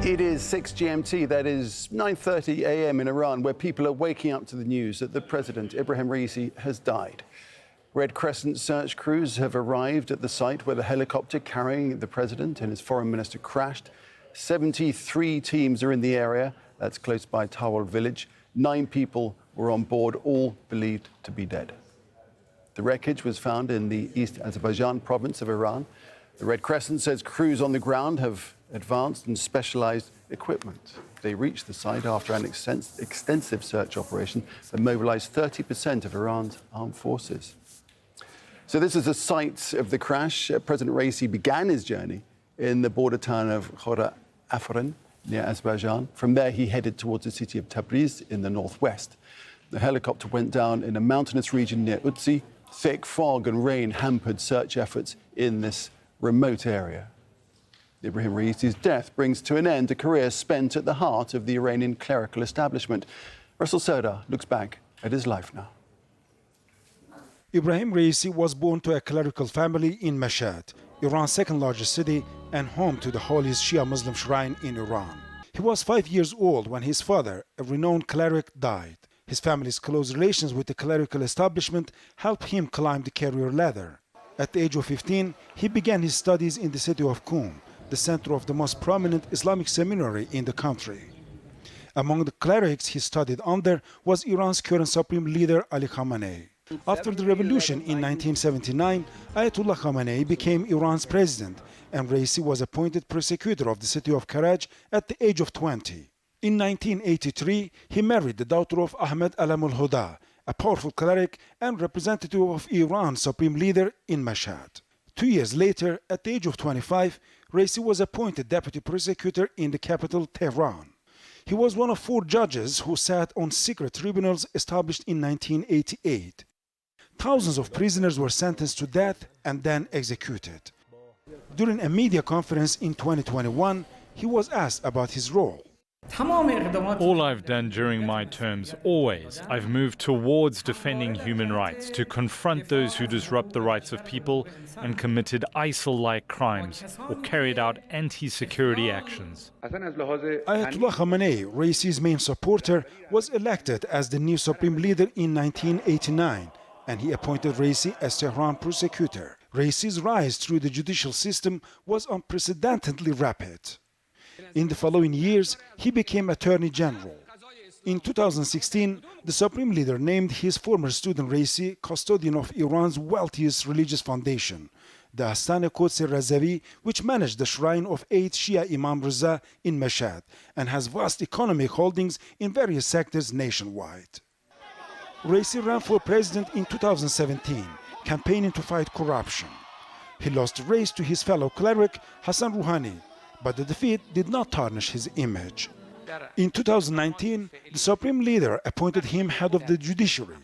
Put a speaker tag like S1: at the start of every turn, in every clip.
S1: It is 6 GMT, that is 9:30 a.m. in Iran, where people are waking up to the news that the president, Ebrahim Raisi, has died. Red Crescent search crews have arrived at the site where the helicopter carrying the president and his foreign minister crashed. 73 teams are in the area. That's close by Tawal village. 9 people were on board, all believed to be dead. The wreckage was found in the East Azerbaijan province of Iran. The Red Crescent says crews on the ground have advanced and specialized equipment. They reached the site after an extensive search operation that mobilized 30% of Iran's armed forces. So this is the site of the crash. President Raisi began his journey in the border town of Khora Afrin, near Azerbaijan. From there, he headed towards the city of Tabriz in the northwest. The helicopter went down in a mountainous region near Utsi. Thick fog and rain hampered search efforts in this remote area. Ebrahim Raisi's death brings to an end a career spent at the heart of the Iranian clerical establishment. Russell Serdar looks back at his life now.
S2: Ebrahim Raisi was born to a clerical family in Mashhad, Iran's second largest city and home to the holiest Shia Muslim shrine in Iran. He was 5 years old when his father, a renowned cleric, died. His family's close relations with the clerical establishment helped him climb the career ladder. At the age of 15, he began his studies in the city of Qom, the center of the most prominent Islamic seminary in the country. Among the clerics he studied under was Iran's current supreme leader Ali Khamenei. After the revolution in 1979, Ayatollah Khamenei became Iran's president, and Raisi was appointed prosecutor of the city of Karaj at the age of 20. In 1983, he married the daughter of Ahmed Alam al-Huda, a powerful cleric and representative of Iran's supreme leader in Mashhad. 2 years later, at the age of 25, Raisi was appointed deputy prosecutor in the capital, Tehran. He was one of 4 judges who sat on secret tribunals established in 1988. Thousands of prisoners were sentenced to death and then executed. During a media conference in 2021, he was asked about his role.
S3: All I've done during my terms, always, I've moved towards defending human rights, to confront those who disrupt the rights of people and committed ISIL-like crimes or carried out anti-security actions.
S2: Ayatollah Khamenei, Raisi's main supporter, was elected as the new supreme leader in 1989, and he appointed Raisi as Tehran prosecutor. Raisi's rise through the judicial system was unprecedentedly rapid. In the following years, he became Attorney General. In 2016, the Supreme Leader named his former student Raisi custodian of Iran's wealthiest religious foundation, the Astane Quds Razavi, which managed the shrine of 8 Shia Imam Reza in Mashhad and has vast economic holdings in various sectors nationwide. Raisi ran for president in 2017, campaigning to fight corruption. He lost the race to his fellow cleric, Hassan Rouhani, but the defeat did not tarnish his image. In 2019, the Supreme Leader appointed him head of the judiciary,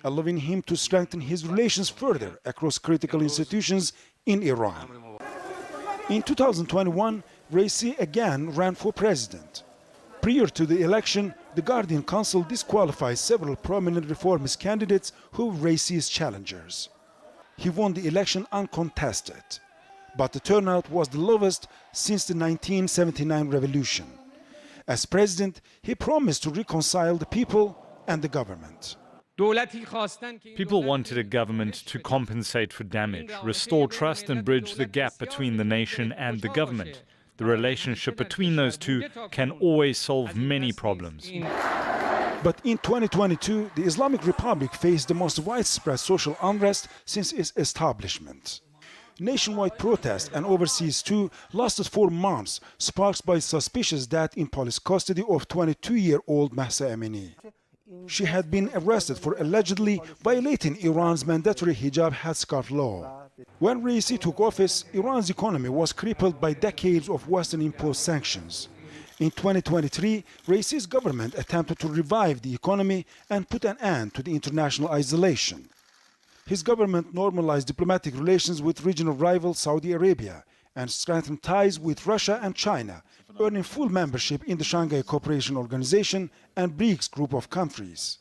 S2: allowing him to strengthen his relations further across critical institutions in Iran. In 2021, Raisi again ran for president. Prior to the election, the Guardian Council disqualified several prominent reformist candidates who were Raisi's challengers. He won the election uncontested, but the turnout was the lowest since the 1979 revolution. As president, he promised to reconcile the people and the government.
S3: People wanted a government to compensate for damage, restore trust and bridge the gap between the nation and the government. The relationship between those two can always solve many problems.
S2: But in 2022, the Islamic Republic faced the most widespread social unrest since its establishment. Nationwide protests and overseas too lasted for months, sparked by suspicious death in police custody of 22-year-old Mahsa Amini. She had been arrested for allegedly violating Iran's mandatory hijab headscarf law. When Raisi took office, Iran's economy was crippled by decades of Western-imposed sanctions. In 2023, Raisi's government attempted to revive the economy and put an end to the international isolation. His government normalized diplomatic relations with regional rival Saudi Arabia and strengthened ties with Russia and China, earning full membership in the Shanghai Cooperation Organization and BRICS group of countries.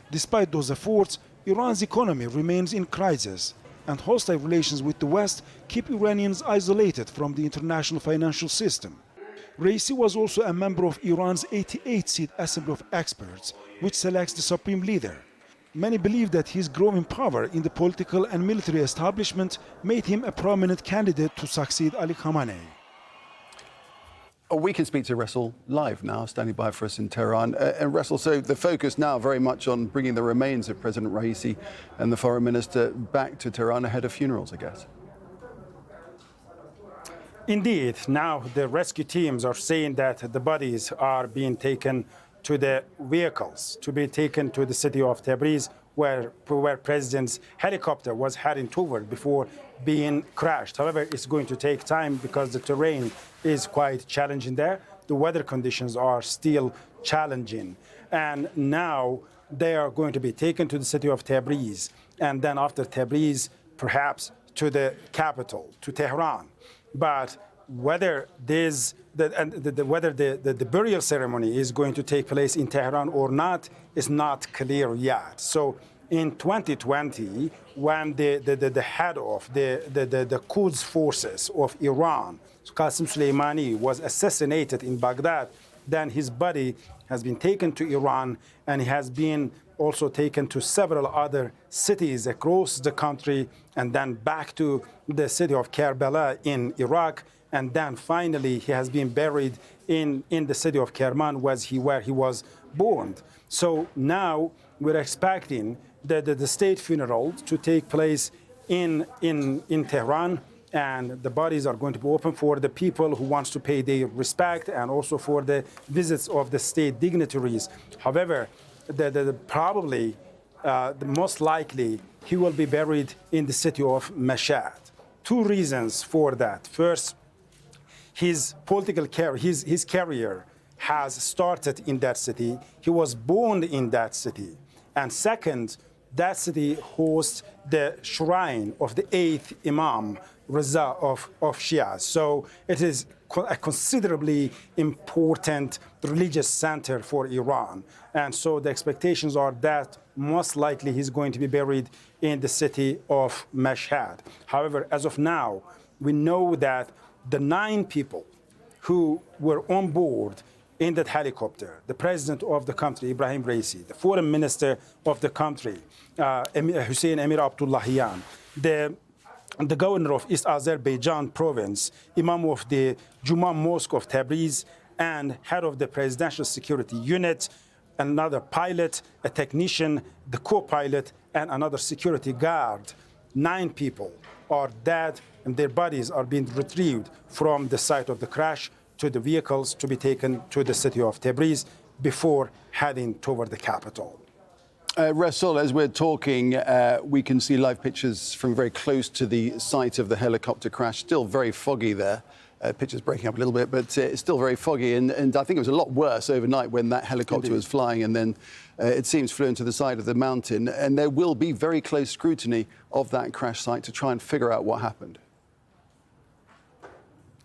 S2: Despite those efforts, Iran's economy remains in crisis, and hostile relations with the West keep Iranians isolated from the international financial system. Raisi was also a member of Iran's 88-seat Assembly of Experts, which selects the supreme leader. Many believe that his growing power in the political and military establishment made him a prominent candidate to succeed Ali Khamenei.
S1: We can speak to Russell live now, standing by for us in Tehran. And Russell, so the focus now very much on bringing the remains of President Raisi and the foreign minister back to Tehran ahead of funerals, I guess.
S4: Indeed, now the rescue teams are saying that the bodies are being taken to the vehicles, to be taken to the city of Tabriz, where President's helicopter was heading toward before being crashed. However, it's going to take time because the terrain is quite challenging there. The weather conditions are still challenging. And now they are going to be taken to the city of Tabriz. And then after Tabriz, perhaps to the capital, to Tehran. But whether the burial ceremony is going to take place in Tehran or not is not clear yet. So in 2020, when the head of the Quds forces of Iran, Qasem Soleimani, was assassinated in Baghdad, then his body has been taken to Iran, and he has been also taken to several other cities across the country, and then back to the city of Karbala in Iraq, and then finally he has been buried in the city of Kerman, where he was born. So now we're expecting the state funeral to take place in Tehran, and the bodies are going to be open for the people who wants to pay their respect, and also for the visits of the state dignitaries. However, probably, the most likely, he will be buried in the city of Mashhad. Two reasons for that. First, his political career, his career has started in that city. He was born in that city. And second, that city hosts the shrine of the 8th Imam Reza of Shia. So it is a considerably important religious center for Iran. And so the expectations are that most likely he's going to be buried in the city of Mashhad. However, as of now, we know that the 9 people who were on board in that helicopter, the president of the country, Ebrahim Raisi, the foreign minister of the country, Hussein Amirabdollahian, the governor of East Azerbaijan province, imam of the Juma Mosque of Tabriz, and head of the presidential security unit, another pilot, a technician, the co-pilot, and another security guard. 9 people are dead, and their bodies are being retrieved from the site of the crash to the vehicles to be taken to the city of Tabriz before heading toward the capital.
S1: Russell, as we're talking, we can see live pictures from very close to the site of the helicopter crash. Still very foggy there. Pictures breaking up a little bit, but it's still very foggy. And I think it was a lot worse overnight when that helicopter was flying, and then it seems flew into the side of the mountain. And there will be very close scrutiny of that crash site to try and figure out what happened.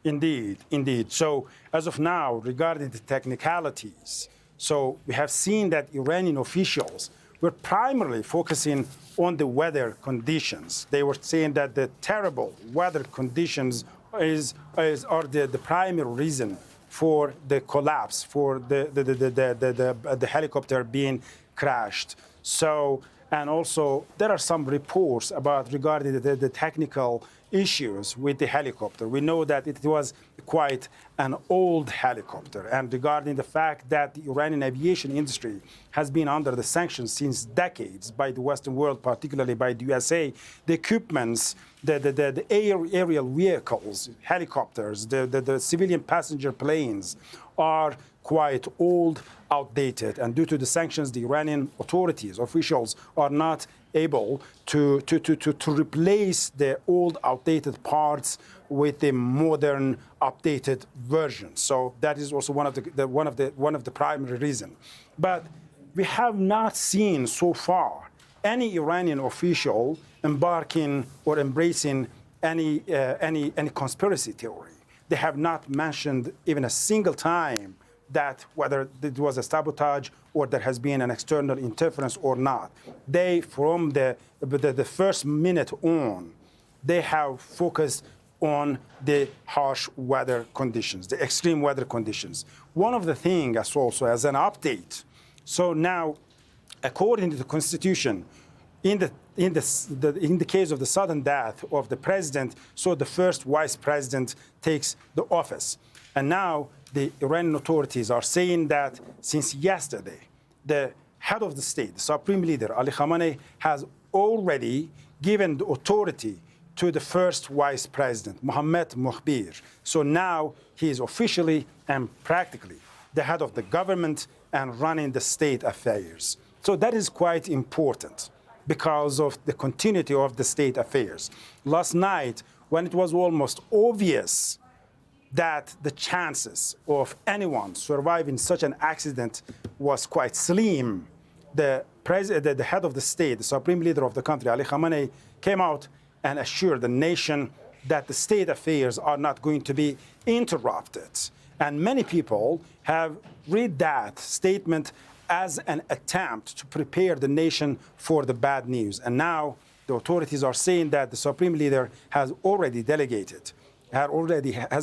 S4: Indeed, indeed. So as of now, regarding the technicalities, so we have seen that Iranian officials were primarily focusing on the weather conditions. They were saying that the terrible weather conditions are the primary reason for the collapse, for the helicopter being crashed. So, and also there are some reports about regarding the technical issues with the helicopter. We know that it was quite an old helicopter, and regarding the fact that the Iranian aviation industry has been under the sanctions since decades by the Western world, particularly by the USA, the equipments, the aerial vehicles, helicopters, the civilian passenger planes are quite old, outdated, and due to the sanctions, the Iranian authorities, officials, are not able to replace the old, outdated parts with the modern, updated version. So that is also one of the primary reasons. But we have not seen so far any Iranian official embarking or embracing any conspiracy theory. They have not mentioned even a single time that whether it was a sabotage or there has been an external interference or not. They, from the first minute on, they have focused on the harsh weather conditions, the extreme weather conditions. One of the things also as an update, so now, according to the Constitution, in the case of the sudden death of the president, so the first vice president takes the office. And now the Iranian authorities are saying that since yesterday, the head of the state, the supreme leader, Ali Khamenei, has already given the authority to the first vice president, Mohammad Mokhbir. So now he is officially and practically the head of the government and running the state affairs. So that is quite important because of the continuity of the state affairs. Last night, when it was almost obvious that the chances of anyone surviving such an accident was quite slim, the head of the state, the supreme leader of the country, Ali Khamenei, came out and assured the nation that the state affairs are not going to be interrupted. And many people have read that statement as an attempt to prepare the nation for the bad news. And now the authorities are saying that the supreme leader has already delegated, has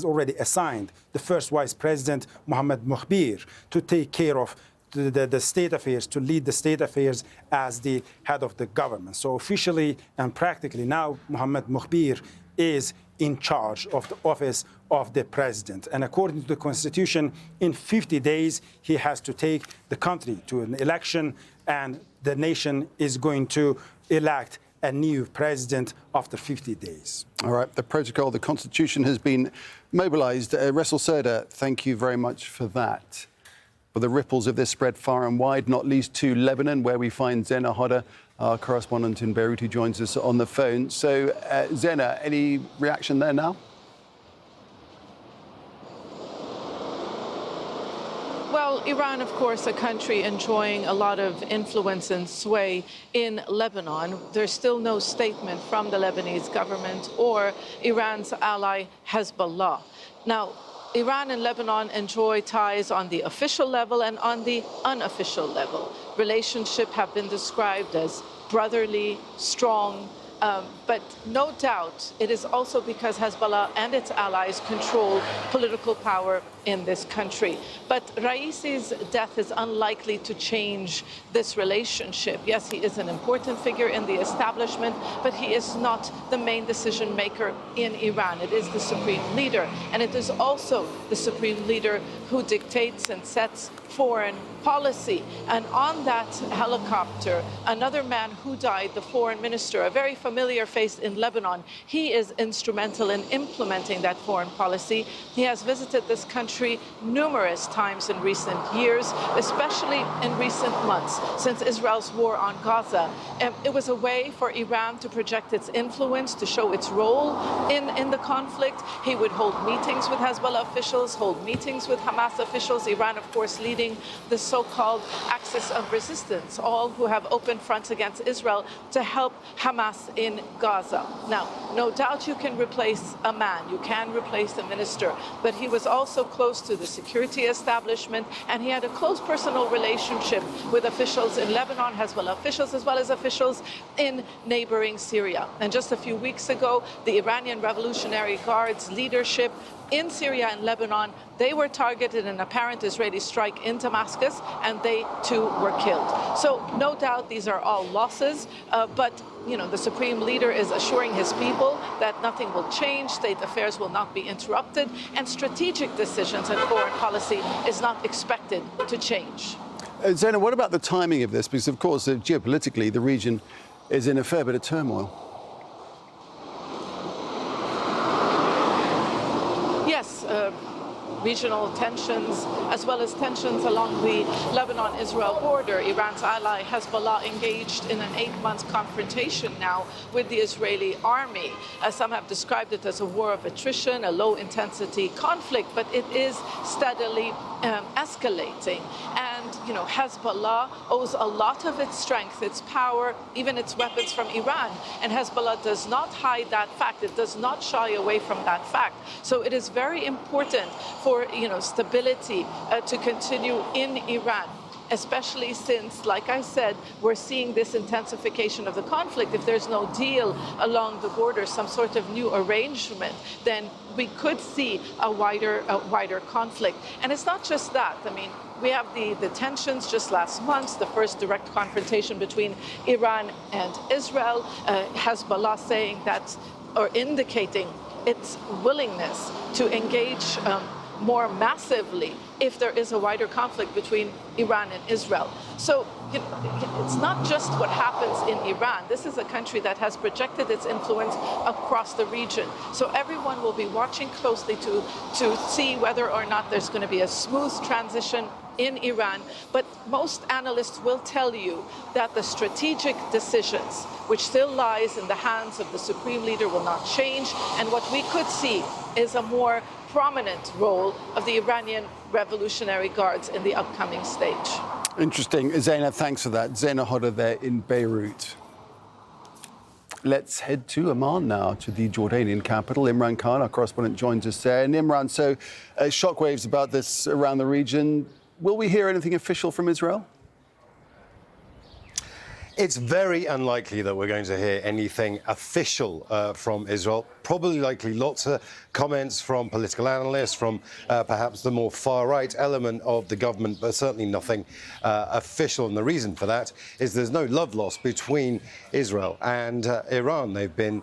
S4: already assigned the first vice president, Mohammad Mokhbir, to take care of the state affairs, to lead the state affairs as the head of the government. So officially and practically now, Mohammad Mokhbir is in charge of the office of the president. And according to the Constitution, in 50 days, he has to take the country to an election, and the nation is going to elect a new president after 50 days.
S1: All right, the protocol, the Constitution has been mobilized. Ressel Serda, thank you very much for that. Well, the ripples of this spread far and wide, not least to Lebanon, where we find Zena Hodder, our correspondent in Beirut, who joins us on the phone. So, Zena, any reaction there now?
S5: Well, Iran, of course, a country enjoying a lot of influence and sway in Lebanon. There's still no statement from the Lebanese government or Iran's ally Hezbollah. Now, Iran and Lebanon enjoy ties on the official level and on the unofficial level. Relationships have been described as brotherly, strong, but no doubt it is also because Hezbollah and its allies control political power in this country. But Raisi's death is unlikely to change this relationship. Yes, he is an important figure in the establishment, but he is not the main decision maker in Iran. It is the supreme leader, and it is also the supreme leader who dictates and sets foreign policy. And on that helicopter, another man who died, the foreign minister, a very familiar face in Lebanon, he is instrumental in implementing that foreign policy. He has visited this country numerous times in recent years, especially in recent months, since Israel's war on Gaza. It was a way for Iran to project its influence, to show its role in the conflict. He would hold meetings with Hezbollah officials, hold meetings with Hamas officials. Iran, of course, leading the so-called axis of resistance, all who have open fronts against Israel to help Hamas in Gaza. Now, no doubt you can replace a man, you can replace a minister, but he was also close to the security establishment, and he had a close personal relationship with officials in Lebanon, Hezbollah officials, as well as officials in neighboring Syria. And just a few weeks ago, the Iranian Revolutionary Guard's leadership in Syria and Lebanon, they were targeted in an apparent Israeli strike in Damascus, and they too were killed. So no doubt these are all losses, but the supreme leader is assuring his people that nothing will change, state affairs will not be interrupted, and strategic decisions and foreign policy is not expected to change.
S1: Zena, what about the timing of this? Because, of course, geopolitically, the region is in a fair bit of turmoil.
S5: Yes, regional tensions, as well as tensions along the Lebanon-Israel border. Iran's ally Hezbollah engaged in an 8-month confrontation now with the Israeli army. Some have described it as a war of attrition, a low-intensity conflict, but it is steadily escalating. And, Hezbollah owes a lot of its strength, its power, even its weapons from Iran. And Hezbollah does not hide that fact. It does not shy away from that fact. So it is very important for, stability to continue in Iran. especially since, like I said, we're seeing this intensification of the conflict. If there's no deal along the border, some sort of new arrangement, then we could see a wider conflict. And it's not just that. I mean, we have the tensions just last month, the first direct confrontation between Iran and Israel, Hezbollah saying that, or indicating its willingness to engage more massively if there is a wider conflict between Iran and Israel. So it's not just what happens in Iran. This is a country that has projected its influence across the region. So everyone will be watching closely to see whether or not there's going to be a smooth transition in Iran. But most analysts will tell you that the strategic decisions, which still lies in the hands of the supreme leader, will not change. And what we could see is a more prominent role of the Iranian Revolutionary Guards in the upcoming stage.
S1: Interesting. Zaina, thanks for that. Zaina Hodder there in Beirut. Let's head to Amman now, to the Jordanian capital. Imran Khan, our correspondent, joins us there. And Imran, so shockwaves about this around the region. Will we hear anything official from Israel?
S6: It's very unlikely that we're going to hear anything official from Israel. Probably likely lots of comments from political analysts, from perhaps the more far-right element of the government, but certainly nothing official. And the reason for that is there's no love lost between Israel and Iran. They've been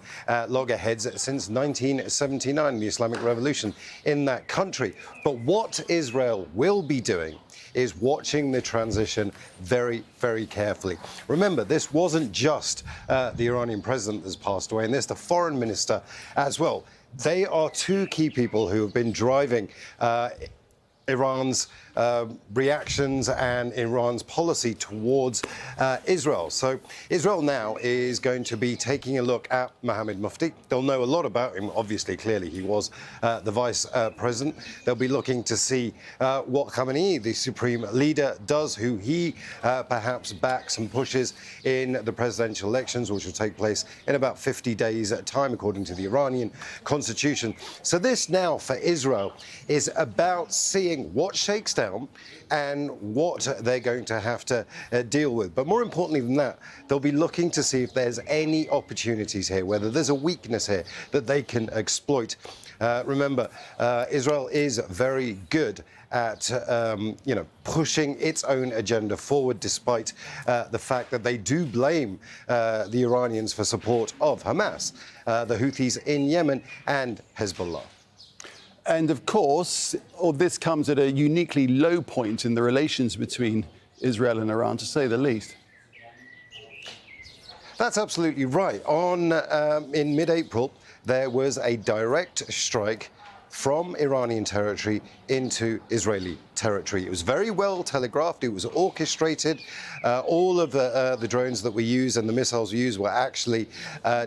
S6: loggerheads since 1979, the Islamic Revolution in that country. But what Israel will be doing is watching the transition very, very carefully. Remember, this wasn't just the Iranian president that's passed away, and there's the foreign minister as well. They are two key people who have been driving Iran's reactions and Iran's policy towards Israel. So Israel now is going to be taking a look at Mohammad Mufti. They'll know a lot about him. Obviously, clearly, he was the vice president. They'll be looking to see what Khamenei, the supreme leader, does, who he perhaps backs and pushes in the presidential elections, which will take place in about 50 days at time, according to the Iranian constitution. So this now for Israel is about seeing what shakes down and what they're going to have to deal with. But more importantly than that, they'll be looking to see if there's any opportunities here, whether there's a weakness here that they can exploit. Remember, Israel is very good at pushing its own agenda forward, despite the fact that they do blame the Iranians for support of Hamas, the Houthis in Yemen, and Hezbollah.
S1: And of course, all this comes at a uniquely low point in the relations between Israel and Iran, to say the least.
S6: That's absolutely right. In mid-April, there was a direct strike from Iranian territory into Israeli territory. It was very well telegraphed. It was orchestrated. All of the drones that we use and the missiles we use were actually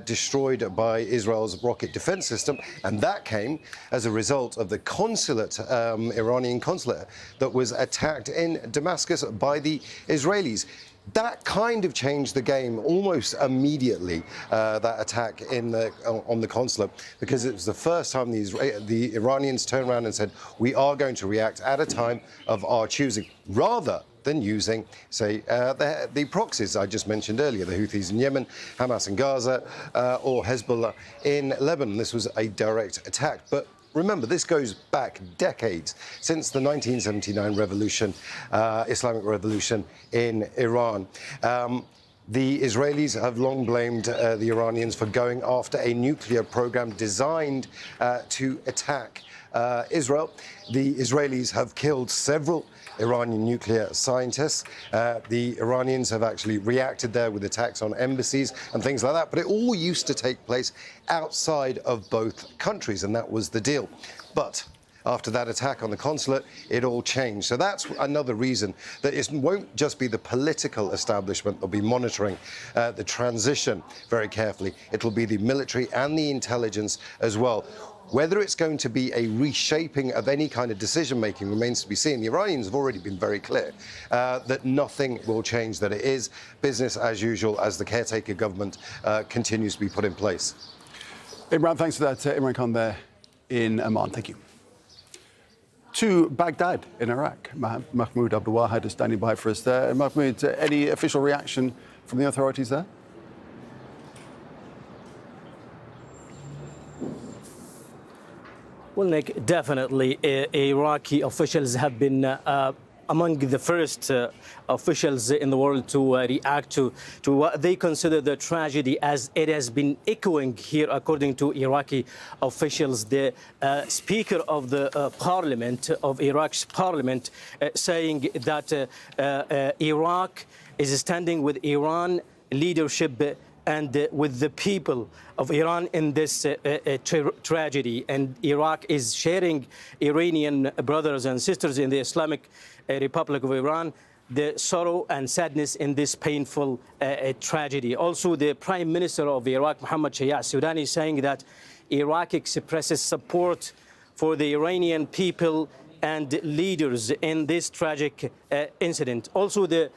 S6: destroyed by Israel's rocket defense system. And that came as a result of the consulate, Iranian consulate, that was attacked in Damascus by the Israelis. That kind of changed the game almost immediately, that attack on the consulate, because it was the first time the Iranians turned around and said, we are going to react at a time of our choosing, rather than using, say, the proxies I just mentioned earlier, the Houthis in Yemen, Hamas in Gaza, or Hezbollah in Lebanon. This was a direct attack. But remember, this goes back decades, since the 1979 revolution, Islamic Revolution in Iran. The Israelis have long blamed the Iranians for going after a nuclear program designed to attack Israel. The Israelis have killed several Iranian nuclear scientists. The Iranians have actually reacted there with attacks on embassies and things like that. But it all used to take place outside of both countries, and that was the deal. But after that attack on the consulate, it all changed. So that's another reason that it won't just be the political establishment that'll be monitoring the transition very carefully. It'll be the military and the intelligence as well. Whether it's going to be a reshaping of any kind of decision-making remains to be seen. The Iranians have already been very clear that nothing will change, that it is business as usual as the caretaker government continues to be put in place.
S1: Imran, thanks for that. Imran Khan there in Amman. Thank you. to Baghdad in Iraq. Mahmoud Abdul-Wahid is standing by for us there. Mahmoud, any official reaction from the authorities there?
S7: Well, Nick, definitely Iraqi officials have been among the first officials in the world to react to what they consider the tragedy, as it has been echoing here, according to Iraqi officials. The Speaker of the Parliament, of Iraq's Parliament, saying that Iraq is standing with Iran leadership and with the people of Iran in this tragedy. And Iraq is sharing Iranian brothers and sisters in the Islamic Republic of Iran the sorrow and sadness in this painful tragedy. Also, the Prime Minister of Iraq, Mohammad Shia Sudani, saying that Iraq expresses support for the Iranian people and leaders in this tragic incident. Also, the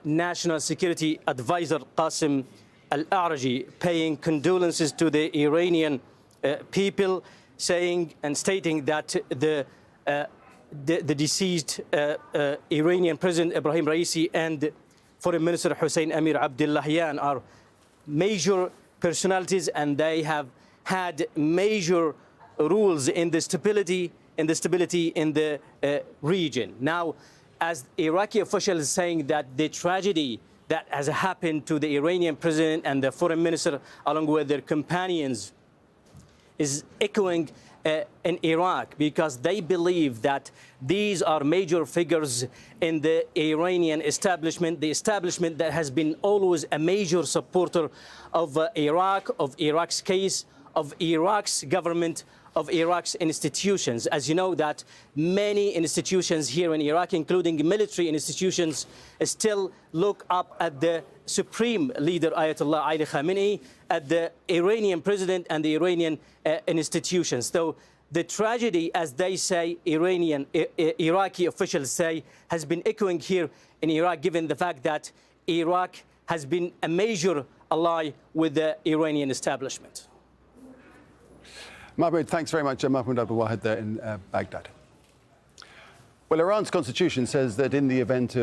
S7: National Security Advisor Qasim Al-A'raji paying condolences to the Iranian people, saying and stating that the deceased Iranian President Ebrahim Raisi and Foreign Minister Hussein Amirabdollahian are major personalities, and they have had major roles in the stability in the region. Now, as Iraqi officials saying that the tragedy that has happened to the Iranian president and the foreign minister, along with their companions, is echoing in Iraq, because they believe that these are major figures in the Iranian establishment, the establishment that has been always a major supporter of Iraq, of Iraq's case, of Iraq's government, of Iraq's institutions. As you know, that many institutions here in Iraq, including military institutions, still look up at the supreme leader, Ayatollah Ali Khamenei, at the Iranian president and the Iranian institutions. So the tragedy, as they say, Iraqi officials say, has been echoing here in Iraq, given the fact that Iraq has been a major ally with the Iranian establishment.
S1: Mahmoud, thanks very much. Mahmoud Abdul-Wahid there in Baghdad. Well, Iran's constitution says that in the event of